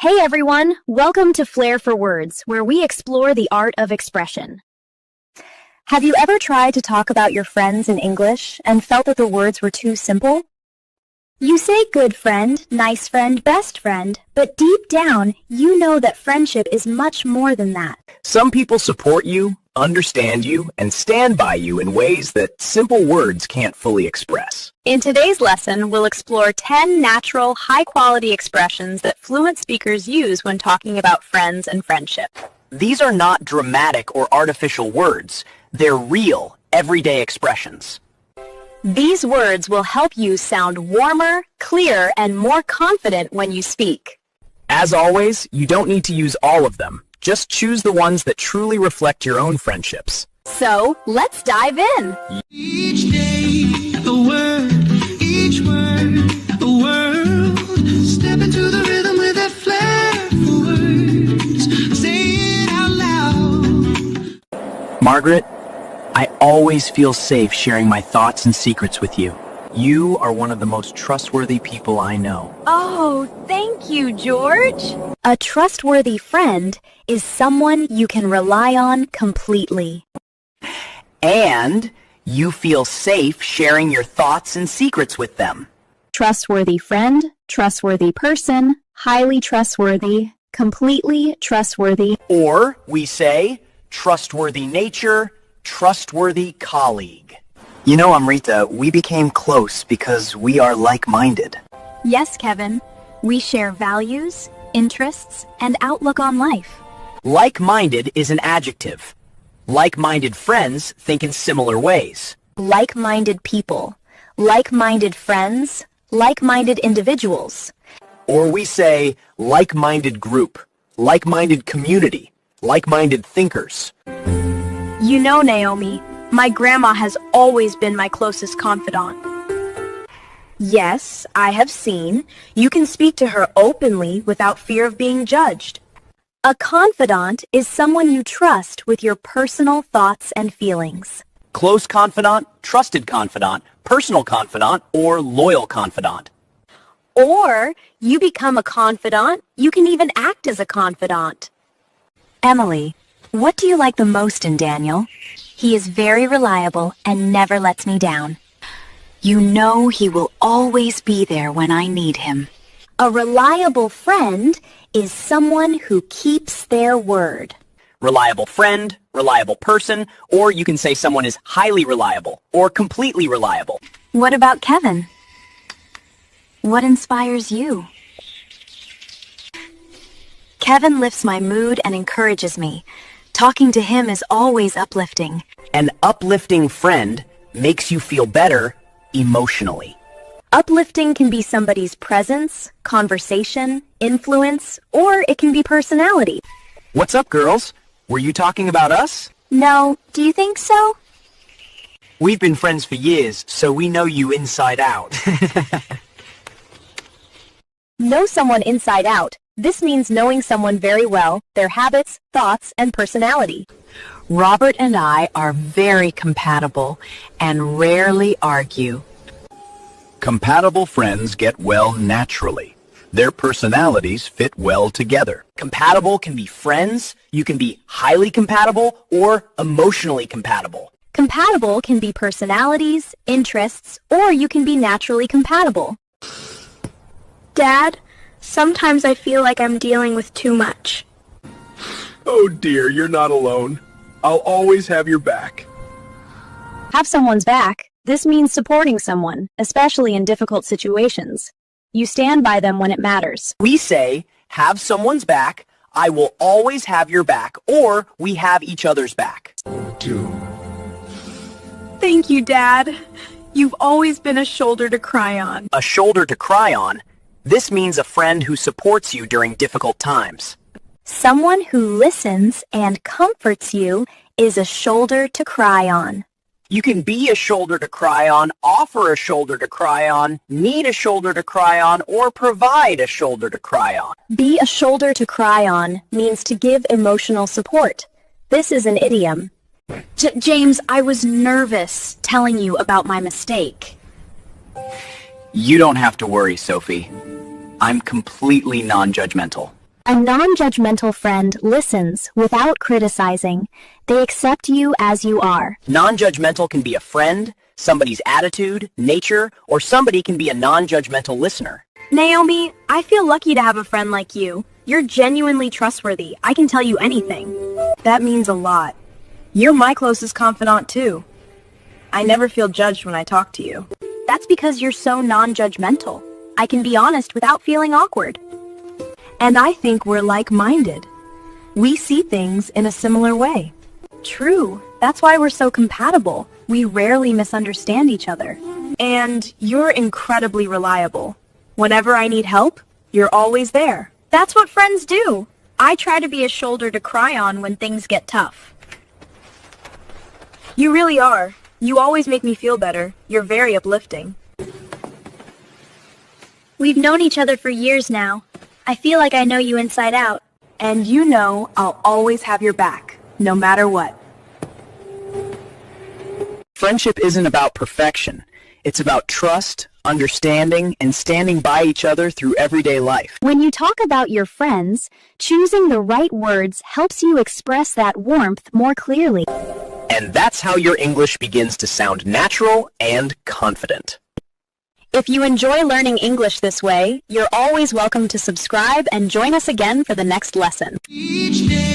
Hey everyone, welcome to Flair for Words, where we explore the art of expression. Have you ever tried to talk about your friends in English and felt that the words were too simple? You say good friend, nice friend, best friend, but deep down, you know that friendship is much more than that. Some people support you, understand you, and stand by you in ways that simple words can't fully express. In today's lesson, we'll explore 10 natural, high-quality expressions that fluent speakers use when talking about friends and friendship. These are not dramatic or artificial words. They're real, everyday expressions. These words will help you sound warmer, clearer, and more confident when you speak. As always, you don't need to use all of them. Just choose the ones that truly reflect your own friendships. So, let's dive in. Each day, a word, each word, a world. Step into the rhythm with that flair for words. Say it out loud. Margaret, I always feel safe sharing my thoughts and secrets with you. You are one of the most trustworthy people I know. Oh, thank you, George. A trustworthy friend is someone you can rely on completely. And you feel safe sharing your thoughts and secrets with them. Trustworthy friend, trustworthy person, highly trustworthy, completely trustworthy. Or we say, trustworthy nature, trustworthy colleague. You know, Amrita, we became close because we are like-minded. Yes, Kevin. We share values, interests, and outlook on life. Like-minded is an adjective. Like-minded friends think in similar ways. Like-minded people, like-minded friends, like-minded individuals. Or we say like-minded group, like-minded community, like-minded thinkers. You know, Naomi, my grandma has always been my closest confidant. Yes, I have seen. You can speak to her openly without fear of being judged. A confidant is someone you trust with your personal thoughts and feelings. Close confidant, trusted confidant, personal confidant, or loyal confidant. Or you become a confidant, you can even act as a confidant. Emily, what do you like the most in Daniel? He is very reliable and never lets me down. You know he will always be there when I need him. A reliable friend is someone who keeps their word. Reliable friend, reliable person, or you can say someone is highly reliable or completely reliable. What about Kevin? What inspires you? Kevin lifts my mood and encourages me. Talking to him is always uplifting. An uplifting friend makes you feel better emotionally. Uplifting can be somebody's presence, conversation, influence, or it can be personality. What's up, girls? Were you talking about us? No, do you think so? We've been friends for years, so we know you inside out. Know someone inside out. This means knowing someone very well, their habits, thoughts, and personality. Robert and I are very compatible and rarely argue. Compatible friends get well naturally. Their personalities fit well together. Compatible can be friends, you can be highly compatible, or emotionally compatible. Compatible can be personalities, interests, or you can be naturally compatible. Dad, sometimes I feel like I'm dealing with too much. Oh dear, you're not alone. I'll always have your back. Have someone's back. This means supporting someone, especially in difficult situations. You stand by them when it matters. We say, have someone's back, I will always have your back, or we have each other's back. Thank you, Dad. You've always been a shoulder to cry on. A shoulder to cry on? This means a friend who supports you during difficult times. Someone who listens and comforts you is a shoulder to cry on. You can be a shoulder to cry on, offer a shoulder to cry on, need a shoulder to cry on, or provide a shoulder to cry on. Be a shoulder to cry on means to give emotional support. This is an idiom. James, I was nervous telling you about my mistake. You don't have to worry, Sophie. I'm completely non-judgmental. A non-judgmental friend listens without criticizing. They accept you as you are. Non-judgmental can be a friend, somebody's attitude, nature, or somebody can be a non-judgmental listener. Naomi, I feel lucky to have a friend like you. You're genuinely trustworthy. I can tell you anything. That means a lot. You're my closest confidant, too. I never feel judged when I talk to you. That's because you're so non-judgmental. I can be honest without feeling awkward. And I think we're like-minded. We see things in a similar way. True. That's why we're so compatible. We rarely misunderstand each other. And you're incredibly reliable. Whenever I need help, you're always there. That's what friends do. I try to be a shoulder to cry on when things get tough. You really are. You always make me feel better. You're very uplifting. We've known each other for years now. I feel like I know you inside out. And you know I'll always have your back, no matter what. Friendship isn't about perfection. It's about trust, understanding, and standing by each other through everyday life. When you talk about your friends, choosing the right words helps you express that warmth more clearly. And that's how your English begins to sound natural and confident. If you enjoy learning English this way, you're always welcome to subscribe and join us again for the next lesson. Each day